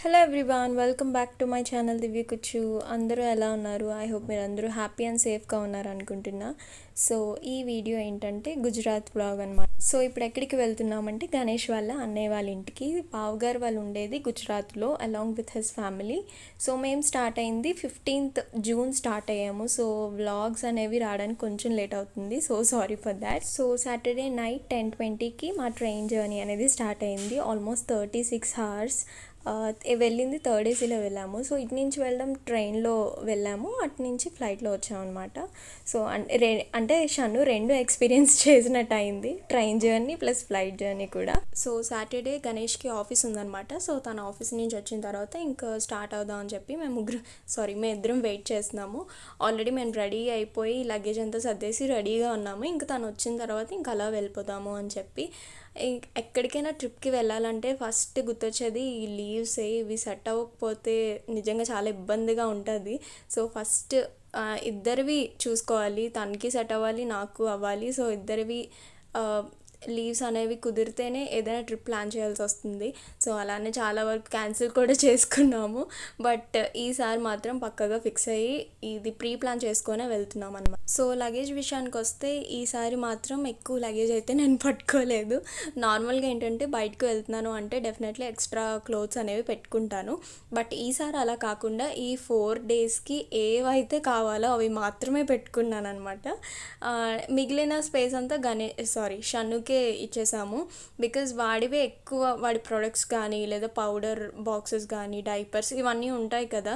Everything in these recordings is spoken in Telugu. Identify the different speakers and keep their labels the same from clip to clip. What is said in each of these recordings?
Speaker 1: Hello everyone, welcome back to my channel Divya కుచ్చు. అందరూ ఎలా ఉన్నారు? ఐ హోప్ మీరు అందరూ హ్యాపీ అండ్ సేఫ్గా ఉన్నారు అనుకుంటున్నా. సో ఈ వీడియో ఏంటంటే గుజరాత్ బ్లాగ్ అనమాట. సో ఇప్పుడు ఎక్కడికి వెళ్తున్నామంటే గణేష్ వాళ్ళ అన్నయ్య వాళ్ళ ఇంటికి. పావుగారు వాళ్ళు ఉండేది గుజరాత్లో along with his family. So మేము స్టార్ట్ అయింది 15th June స్టార్ట్ అయ్యాము. సో వ్లాగ్స్ అనేవి రావడానికి కొంచెం లేట్ అవుతుంది. So sorry for that. So Saturday night 10:20కి మా ట్రైన్ జర్నీ అనేది స్టార్ట్ అయింది. ఆల్మోస్ట్ 36 hours వెళ్ళింది. థర్డ్ ఏసీలో వెళ్ళాము. సో ఇటు నుంచి వెళ్ళడం ట్రైన్లో వెళ్ళాము, అటు నుంచి ఫ్లైట్లో వచ్చామన్నమాట. సో అంటే షన్ను రెండు ఎక్స్పీరియన్స్ చేసినట్టు అయింది, train journey plus flight journey కూడా. సో సాటర్డే గణేష్కి ఆఫీస్ ఉందన్నమాట. సో తన ఆఫీస్ నుంచి వచ్చిన తర్వాత ఇంకా స్టార్ట్ అవుదాం అని చెప్పి మేము ఇద్దరం వెయిట్ చేస్తున్నాము. ఆల్రెడీ మేము రెడీ అయిపోయి లగేజ్ అంతా సర్దేసి రెడీగా ఉన్నాము. ఇంకా తను వచ్చిన తర్వాత ఇంకా అలా వెళ్ళిపోదాము అని చెప్పి. ఎక్కడికైనా ట్రిప్కి వెళ్ళాలంటే ఫస్ట్ గుర్తొచ్చేది ఈ లీవ్స్. ఇవి సెట్ అవ్వకపోతే నిజంగా చాలా ఇబ్బందిగా ఉంటుంది. సో ఫస్ట్ ఇద్దరివి చూసుకోవాలి, తనకి సెట్ అవ్వాలి, నాకు అవ్వాలి. సో ఇద్దరివి లీవ్స్ అనేవి కుదిరితేనే ఏదైనా ట్రిప్ ప్లాన్ చేయాల్సి వస్తుంది. సో అలానే చాలా వరకు క్యాన్సిల్ కూడా చేసుకున్నాము. బట్ ఈసారి మాత్రం పక్కగా ఫిక్స్ అయ్యి ఇది ప్రీ ప్లాన్ చేసుకొనే వెళ్తున్నాం అనమాట. సో లగేజ్ విషయానికి వస్తే ఈసారి మాత్రం ఎక్కువ లగేజ్ అయితే నేను పట్టుకోలేదు. నార్మల్గా ఏంటంటే బయటకు వెళ్తున్నాను అంటే డెఫినెట్లీ ఎక్స్ట్రా క్లోత్స్ అనేవి పెట్టుకుంటాను. బట్ ఈసారి అలా కాకుండా ఈ 4 daysకి ఏవైతే కావాలో అవి మాత్రమే పెట్టుకున్నాను అనమాట. మిగిలిన స్పేస్ అంతా షన్నుకి ఇచ్చేసాము. బికాజ్ వాడివే ఎక్కువ, వాడి ప్రొడక్ట్స్ కానీ లేదా పౌడర్ బాక్సెస్ కానీ డైపర్స్ ఇవన్నీ ఉంటాయి కదా.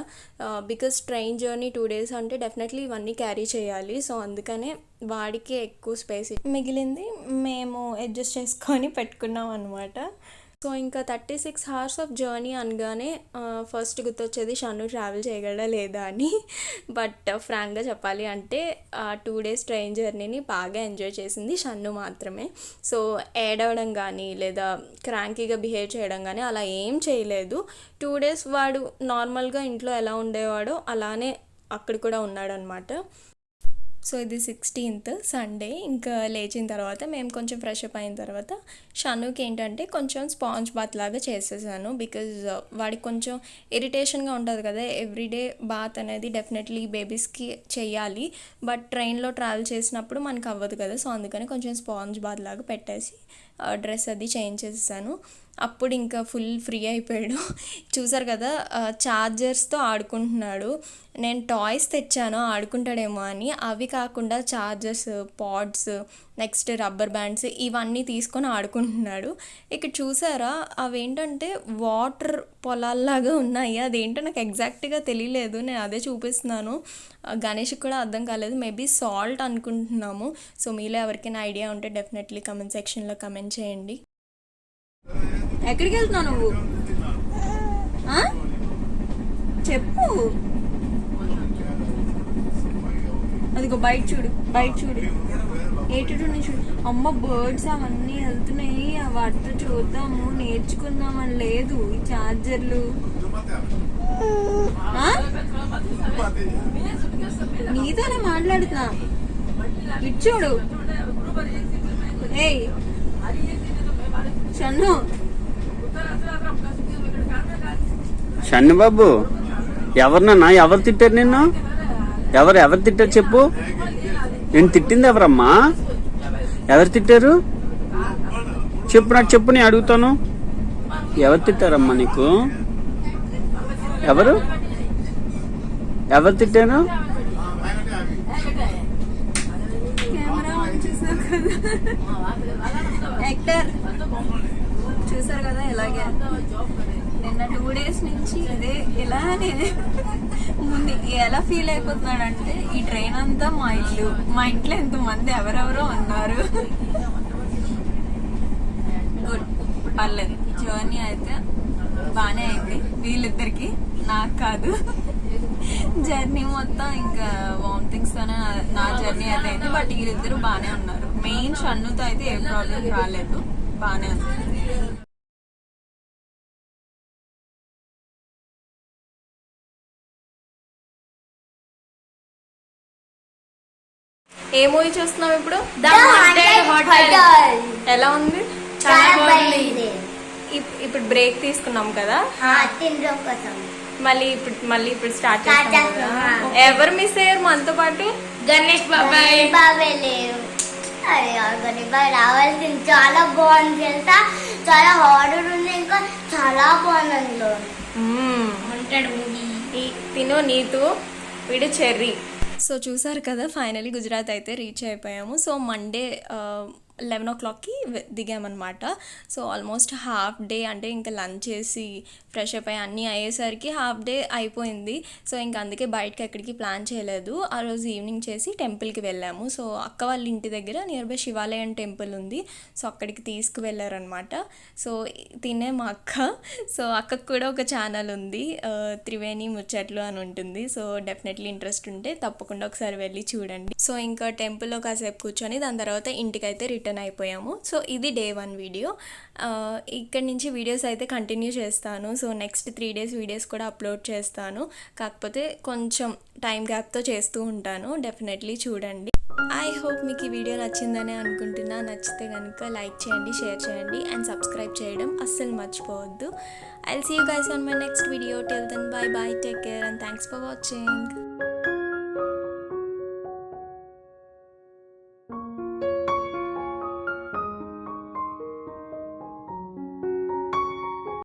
Speaker 1: బికాజ్ ట్రైన్ జర్నీ 2 days అంటే డెఫినెట్లీ ఇవన్నీ క్యారీ చేయాలి. సో అందుకనే వాడికి ఎక్కువ స్పేస్ మిగిలింది మేము అడ్జస్ట్ చేసుకొని పెట్టుకున్నాం అనమాట. సో ఇంకా 36 hours ఆఫ్ జర్నీ అనగానే ఫస్ట్ గుర్తొచ్చేది షన్ను ట్రావెల్ చేయగలడా లేదా అని. బట్ ఫ్రాంక్గా చెప్పాలి అంటే 2 days ట్రైన్ జర్నీని బాగా ఎంజాయ్ చేసింది షన్ను మాత్రమే. సో ఏడవడం కానీ లేదా క్రాంకీగా బిహేవ్ చేయడం కానీ అలా ఏం చేయలేదు. 2 days వాడు నార్మల్గా ఇంట్లో ఎలా ఉండేవాడో అలానే అక్కడ కూడా ఉన్నాడనమాట. సో ఇది 16th సండే. ఇంకా లేచిన తర్వాత మేము కొంచెం ఫ్రెష్ అప్ అయిన తర్వాత షన్నుకి ఏంటంటే కొంచెం స్పాంజ్ బాత్ లాగా చేసేసాను. బికాజ్ వాడికి కొంచెం ఇరిటేషన్గా ఉంటుంది కదా, ఎవ్రీడే బాత్ అనేది డెఫినెట్లీ బేబీస్కి చెయ్యాలి. బట్ ట్రైన్లో ట్రావెల్ చేసినప్పుడు మనకు అవ్వదు కదా. సో అందుకని కొంచెం స్పాంజ్ బాత్ లాగా పెట్టేసి డ్రెస్ అది చేంజ్ చేసేసాను. అప్పుడు ఇంకా ఫుల్ ఫ్రీ అయిపోయాడు. చూసారు కదా, ఛార్జర్స్తో ఆడుకుంటున్నాడు. నేను టాయ్స్ తెచ్చాను ఆడుకుంటాడేమో అని, అవి కాకుండా chargers, pods, next rubber bands ఇవన్నీ తీసుకొని ఆడుకుంటున్నాడు. ఇక్కడ చూసారా, అవేంటంటే వాటర్ పొలాల్లాగా ఉన్నాయి. అదేంటో నాకు ఎగ్జాక్ట్గా తెలియలేదు, నేను అదే చూపిస్తున్నాను. గణేష్కి కూడా అర్థం కాలేదు. మేబీ సాల్ట్ అనుకుంటున్నాము. సో మీలో ఎవరికైనా ఐడియా ఉంటే డెఫినెట్లీ కమెంట్ సెక్షన్లో కమెంట్ చేయండి.
Speaker 2: ఎక్కడికి వెళ్తున్నావు నువ్వు? చెప్పు. అదిగో బయట చూడు, బయట చూడు, ఏటూనే చూడు. అమ్మ బర్డ్స్ అవన్నీ వెళ్తున్నాయి, వాటితో చూద్దాము నేర్చుకుందామని లేదు. ఈ చార్జర్లు నీతోనే మాట్లాడుతున్నా, ఇటు చూడు. ఏయ్
Speaker 3: షన్ను బాబు, ఎవరినన్నా? ఎవరు తిట్టారు నిన్ను? ఎవరు తిట్టారు చెప్పు. నేను తిట్టింది ఎవరమ్మా? ఎవరు తిట్టారు చెప్పు, నాకు చెప్పు, నేను అడుగుతాను. ఎవరు తిట్టారమ్మా నీకు? ఎవరు తిట్టారు?
Speaker 2: చూసారు కదా ఎలాగే. నిన్న 2 days నుంచి ఇదే ఇలానే ముందు ఎలా ఫీల్ అయిపోతున్నాడంటే ఈ ట్రైన్ అంతా మా ఇంట్లో ఎంతమంది ఎవరెవరో ఉన్నారు. గుడ్, పర్లేదు. జర్నీ అయితే బాగానే అయింది వీళ్ళిద్దరికి, నాకు కాదు. జర్నీ మొత్తం ఇంకా వామిటింగ్స్ తోనే నా జర్నీ అయితే అయింది. బట్ వీళ్ళిద్దరు బాగానే ఉన్నారు. మెయిన్ షన్నుతో అయితే ఏ ప్రాబ్లం రాలేదు, బాగానే ఉంది.
Speaker 1: ఏ మూవీ చూస్తున్నావు ఇప్పుడు?
Speaker 2: The haunted hotel.
Speaker 1: ఎలా ఉంది?
Speaker 2: చాలా బాగుంది.
Speaker 1: ఇప్పుడు బ్రేక్ తీసుకున్నాం కదా,
Speaker 4: తినడం కోసం
Speaker 1: మళ్ళీ ఇప్పుడు స్టార్ట్ చేస్తాం కదా. ఎవరు మిస్ అయ్యారు మనతో పాటు?
Speaker 2: గణేష్ బాబాయ్
Speaker 4: బాబాయ్ లేరు. అరే గణేష్ బాబాయ్ రావాల్సింది. చాలా బాగుంది తెలుసా, చాలా హార్డర్ ఉంది, ఇంకా చాలా బాగుంది అందులో.
Speaker 2: ఉంటాడు
Speaker 1: తిను నీతు, వీడు చెర్రీ. సో చూసారు కదా, ఫైనలీ గుజరాత్ అయితే రీచ్ అయిపోయాము. సో మండే 11 o'clockకి దిగామన్నమాట. సో ఆల్మోస్ట్ హాఫ్ డే, అంటే ఇంకా లంచ్ చేసి ఫ్రెష్ అప్ అయ్యి అన్నీ అయ్యేసరికి హాఫ్ డే అయిపోయింది. సో ఇంకా అందుకే బయటకి ఎక్కడికి ప్లాన్ చేయలేదు. ఆ రోజు ఈవినింగ్ చేసి టెంపుల్కి వెళ్ళాము. సో అక్క వాళ్ళ ఇంటి దగ్గర నియర్ బై శివాలయం టెంపుల్ ఉంది. సో అక్కడికి తీసుకువెళ్ళారనమాట. సో తినే మా అక్క. సో అక్కకు కూడా ఒక ఛానల్ ఉంది, త్రివేణి ముచ్చట్లు అని ఉంటుంది. సో డెఫినెట్లీ ఇంట్రెస్ట్ ఉంటే తప్పకుండా ఒకసారి వెళ్ళి చూడండి. సో ఇంకా టెంపుల్లో కాసేపు కూర్చొని దాని తర్వాత ఇంటికైతే రిటర్న్ అయిపోయాము. సో ఇది డే 1 వీడియో. ఇక్కడ నుంచి వీడియోస్ అయితే కంటిన్యూ చేస్తాను. సో నెక్స్ట్ 3 days వీడియోస్ కూడా అప్లోడ్ చేస్తాను. కాకపోతే కొంచెం టైం గ్యాప్తో చేస్తూ ఉంటాను. డెఫినెట్లీ చూడండి. ఐ హోప్ మీకు ఈ వీడియో నచ్చిందని అనుకుంటున్నా. నచ్చితే కనుక లైక్ చేయండి, షేర్ చేయండి అండ్ సబ్స్క్రైబ్ చేయడం అస్సలు మర్చిపోవద్దు. I'll see you guys on my next video. Till then, bye bye, take care and thanks for watching.